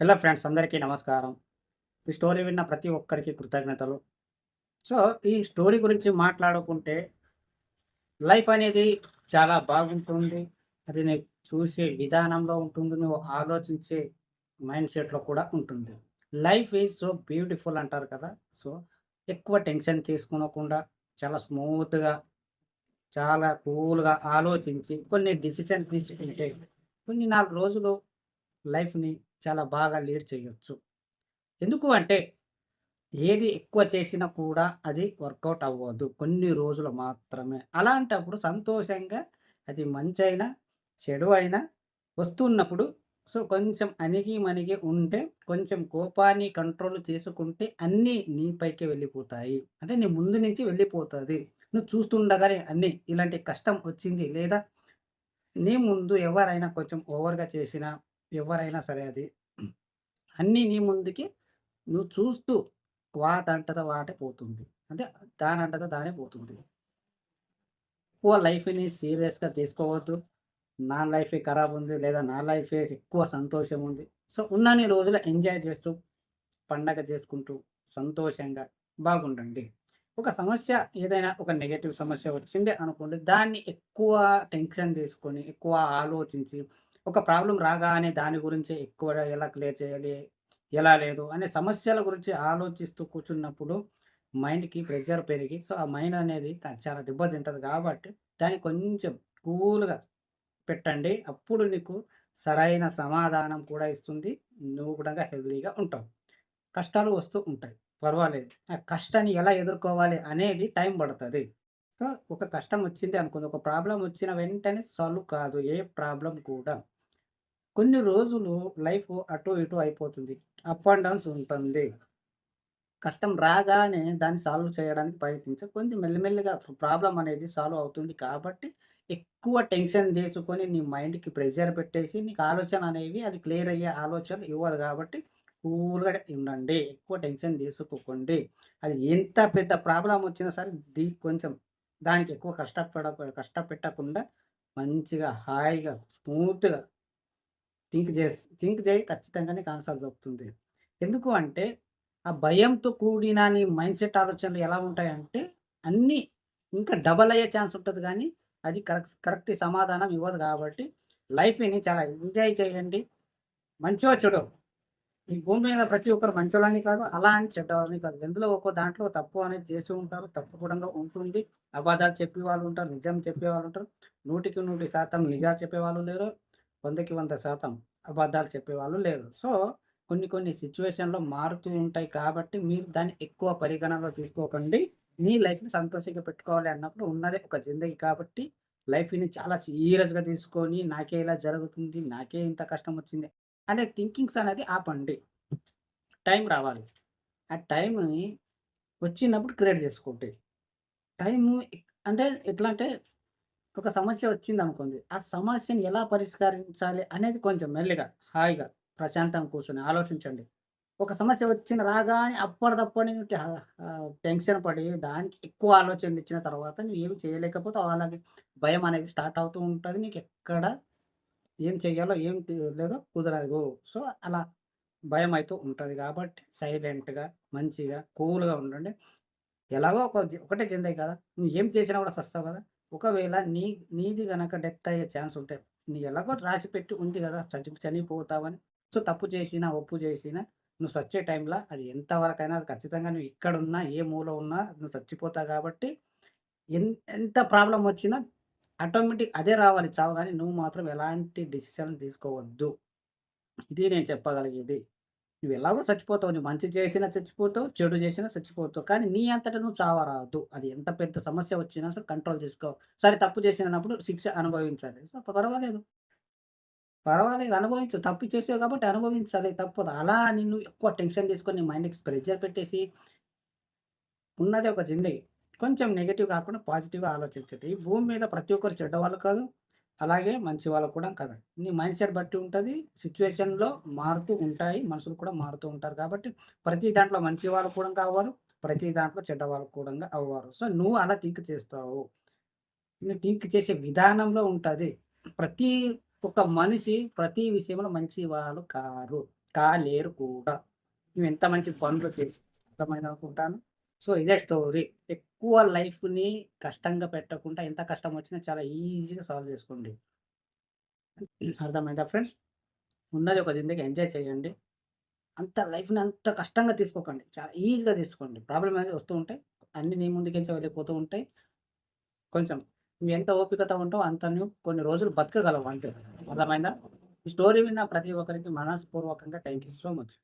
Hello friends, అందరికీ నమస్కారం. ఈ స్టోరీ విన్న ప్రతి ఒక్కరికి కృతజ్ఞతలు. సో, ఈ స్టోరీ గురించి మాట్లాడుకుంటే లైఫ్ అనేది చాలా బాగుంటుంది. అది నీకు చూసే విధానంలో ఉంటుంది. నువ్వు ఆలోచించే మైండ్ సెట్‌లో కూడా ఉంటుంది. లైఫ్ ఈజ్ సో బ్యూటిఫుల్ అంటారు కదా! సో, ఎక్కువ టెన్షన్ తీసుకోనకుండా చాలా స్మూత్‌గా, చాలా కూల్‌గా ఆలోచించి కొన్ని డెసిషన్ తీసుకుంటే కొన్ని 4 రోజులు లైఫ్‌ని చాలా బాగా లీడ్ చేయొచ్చు. ఎందుకు అంటే ఏది ఎక్కువ చేసినా కూడా అది వర్కౌట్ అవ్వదు. కొన్ని రోజులు మాత్రమే. అలాంటప్పుడు సంతోషంగా అది మంచైనా, చెడు అయినా వస్తున్నప్పుడు సో, కొంచెం అణిగి మణిగి ఉంటే, కొంచెం కోపాన్ని కంట్రోల్ చేసుకుంటే అన్నీ నీ పైకే వెళ్ళిపోతాయి. అంటే నీ ముందు నుంచి వెళ్ళిపోతది. నువ్వు చూస్తుండగానే అన్నీ ఇలాంటి కష్టం వచ్చింది లేదా నీ ముందు ఎవరైనా కొంచెం ఓవర్‌గా చేసినా, ఎవరైనా సరే అది అన్నీ నీ ముందుకి నువ్వు చూస్తూ వాటంతట వాటే పోతుంది. అంటే దానంతట దానే పోతుంది. ఎక్కువ లైఫ్‌ని సీరియస్‌గా తీసుకోవద్దు. నా లైఫే ఖరాబ్ ఉంది. లేదా నా లైఫే ఎక్కువ సంతోషం ఉంది. సో, ఉన్నన్ని రోజులు ఎంజాయ్ చేస్తూ, పండగ చేసుకుంటూ, సంతోషంగా బాగుండండి. ఒక సమస్య ఏదైనా ఒక నెగెటివ్ సమస్య వచ్చిందే అనుకోండి. దాన్ని ఎక్కువ టెన్షన్ తీసుకొని, ఎక్కువ ఆలోచించి, ఒక ప్రాబ్లమ్ రాగానే దాని గురించే ఎక్కువగా ఎలా క్లియర్ చేయాలి? ఎలా లేదు? అనే సమస్యల గురించి ఆలోచిస్తూ కూర్చున్నప్పుడు మైండ్‌కి ప్రెషర్ పెరిగి, సో, ఆ మైండ్ అనేది చాలా దెబ్బతింటది కాబట్టి, దాన్ని కొంచెం కూల్‌గా పెట్టండి. అప్పుడు నీకు సరైన సమాధానం కూడా ఇస్తుంది. నువ్వు కూడా హెల్తీగా ఉంటావు. కష్టాలు వస్తూ ఉంటాయి. పర్వాలేదు. ఆ కష్టాన్ని ఎలా ఎదుర్కోవాలి అనేది టైం పడతది. సో, ఒక కష్టం వచ్చింది అనుకోండి. ఒక ప్రాబ్లమ్ వచ్చిన వెంటనే సాల్వ్ కాదు. ఏ ప్రాబ్లమ్ కూడా. కొన్ని రోజులు లైఫ్ అటు ఇటు అయిపోతుంది. అప్ అండ్ డౌన్స్ ఉంటుంది. కష్టం రాగానే దాన్ని సాల్వ్ చేయడానికి ప్రయత్నించు. కొంచెం మెల్లిమెల్లిగా ప్రాబ్లమ్ అనేది సాల్వ్ అవుతుంది కాబట్టి, ఎక్కువ టెన్షన్ తీసుకొని నీ మైండ్‌కి ప్రెషర్ పెట్టేసి, నీకు ఆలోచన అనేవి అది క్లియర్ అయ్యే ఆలోచన ఇవ్వదు కాబట్టి, కూల్‌గా ఉండండి. ఎక్కువ టెన్షన్ తీసుకోకండి. అది ఎంత పెద్ద ప్రాబ్లమ్ వచ్చినా సరే, కొంచెం దానికి ఎక్కువ కష్టపెట్టకుండా మంచిగా, హాయిగా, స్మూత్‌గా థింక్ చేయి ఖచ్చితంగా నీకు ఆన్సర్ దొరుకుతుంది. ఎందుకు అంటే, ఆ భయంతో కూడిన నీ మైండ్‌సెట్ ఆలోచనలు ఎలా ఉంటాయంటే, అన్నీ ఇంకా డబల్ అయ్యే ఛాన్స్ ఉంటది గానీ, అది కరెక్ట్ సమాధానం ఇవ్వదు కాబట్టి, లైఫ్‌ని చాలా ఎంజాయ్ చేయండి. మంచో, చెడో ఈ భూమి మీద ప్రతి ఒక్కరు మంచోళ్ళని కాదు, అలా అని చెడ్డవాళ్ళని కాదు. ఎందులో ఒక్కో దాంట్లో తప్పు అనేది చేసి ఉంటారు. తప్పు కూడా ఉంటుంది. అబద్ధాలు చెప్పేవాళ్ళు ఉంటారు. నిజం చెప్పేవాళ్ళు ఉంటారు. 100కి 100% నిజాలు చెప్పేవాళ్ళు లేరు. 100కి 100% అబద్ధాలు చెప్పేవాళ్ళు లేరు. సో, కొన్ని కొన్ని సిట్యుయేషన్‌లో మారుతూ ఉంటాయి కాబట్టి, మీరు దాన్ని ఎక్కువ పరిగణనలో తీసుకోకండి. మీ లైఫ్‌ని సంతోషంగా పెట్టుకోవాలి అన్నప్పుడు ఉన్నదే ఒక జిందగీ కాబట్టి, లైఫ్‌ని చాలా సీరియస్‌గా తీసుకొని, నాకే ఇలా జరుగుతుంది, నాకే ఇంత కష్టం వచ్చింది అనే థింకింగ్స్ అనేది ఆపండి. టైం రావాలి. ఆ టైంని వచ్చినప్పుడు క్రియేట్ చేసుకోండి. టైము అంటే ఎట్లా అంటే ఒక సమస్య వచ్చిందనుకోండి. ఆ సమస్యని ఎలా పరిష్కరించాలి అనేది కొంచెం మెల్లిగా, హాయిగా, ప్రశాంతంగా కూర్చొని ఆలోచించండి. ఒక సమస్య రాగానే అప్పటిదప్పటి టెన్షన్ పడి దానికి ఎక్కువ ఆలోచనలు ఇచ్చిన తర్వాత నువ్వు ఏమి చేయలేకపోతావు. అలాగే భయం అనేది స్టార్ట్ అవుతూ ఉంటది. నీకెక్కడ ఏం చెయ్యాలో ఏం లేదో కుదరదు. సో, అలా భయమైతూ ఉంటది గాబట్టి సైలెంట్‌గా, మంచిగా, కూల్‌గా ఉండండి. ఎలాగో ఒకటే జిందగీ కదా! నువ్వు ఏం చేసినా కూడా సస్తావు కదా! ఒకవేళ నీది గనక డెత్ అయ్యే ఛాన్స్ ఉంటే, నీకు ఎలాగో రాసిపెట్టి ఉంది గదా! చనిపోతావని. సో, తప్పు చేసినా, ఒప్పు చేసినా నువ్వు సచ్చే టైంలో అది ఎంత వరకైనా అది ఖచ్చితంగా నువ్వు ఎక్కడున్నా, ఏ మూల ఉన్నా నువ్వు చచ్చిపోతావు కాబట్టి ఎంత ప్రాబ్లమ్ వచ్చినా ఆటోమేటిక్ అదే రావాలి చావు గానీ, నువ్వు మాత్రం ఎలాంటి డెసిషన్ తీసుకోవద్దు. ఇది నేను చెప్పగలిగేది. నువ్వెలాగో చచ్చిపోతావు. నువ్వు మంచి చేసినా చచ్చిపోతావు, చెడు చేసినా చచ్చిపోతావు. కానీ నీ అంతట నువ్వు చావరాదు. అది ఎంత పెద్ద సమస్య వచ్చినా సరే కంట్రోల్ చేసుకో. సరే తప్పు చేసినప్పుడు శిక్ష అనుభవించాలి. సో, పర్వాలేదు. పర్వాలేదు అనుభవించు. తప్పు చేసావు కాబట్టి అనుభవించాలి తప్పదు. అలా అని నువ్వు ఎక్కువ టెన్షన్ తీసుకొని నీ మైండ్‌కి ప్రెషర్ పెట్టేసి ఉన్నదే ఒక జిందగీ. కొంచెం నెగెటివ్ కాకుండా పాజిటివ్‌గా ఆలోచించండి. ఈ భూమి మీద ప్రతి ఒక్కరు చెడ్డవాళ్ళు కాదు. అలాగే మంచి వాళ్ళు కూడా కాదు. నీ మైండ్‌సెట్ బట్టి ఉంటది. సిట్యుయేషన్‌లో మారుతూ ఉంటాయి. మనుషులు కూడా మారుతూ ఉంటారు కాబట్టి ప్రతి దాంట్లో మంచి వాళ్ళు కూడా అవ్వరు. ప్రతి దాంట్లో చెడ్డవాళ్ళు కూడా అవ్వరు. సో, నువ్వు అలా థింక్ చేస్తావు. నువ్వు థింక్ చేసే విధానంలో ఉంటది. ప్రతి ఒక్క మనిషి ప్రతి విషయంలో మంచి వాళ్ళు కారు. కాలేరు కూడా. నువ్వు ఎంత మంచి పనులు చేసి అర్థమైందనుకుంటాను. సో, ఇదే స్టోరీ. ఎక్కువ లైఫ్‌ని కష్టంగా పెట్టకుండా ఎంత కష్టం వచ్చినా చాలా ఈజీగా సాల్వ్ చేసుకోండి. అర్థమైందా ఫ్రెండ్స్? ఉన్నది ఒక జిందగీ ఎంజాయ్ చేయండి. అంత లైఫ్‌ని అంత కష్టంగా తీసుకోకండి. చాలా ఈజీగా తీసుకోండి. ప్రాబ్లమ్ అనేది వస్తూ ఉంటాయి. అన్నీ నీ ముందుకేంచి వెళ్ళిపోతూ ఉంటాయి. కొంచెం నువ్వెంత ఓపికతో ఉంటావో అంత నువ్వు కొన్ని రోజులు బతకగలవు అంతే. అర్థమైందా? ఈ స్టోరీ విన్న ప్రతి ఒక్కరికి మనస్పూర్వకంగా థాంక్ యూ సో మచ్.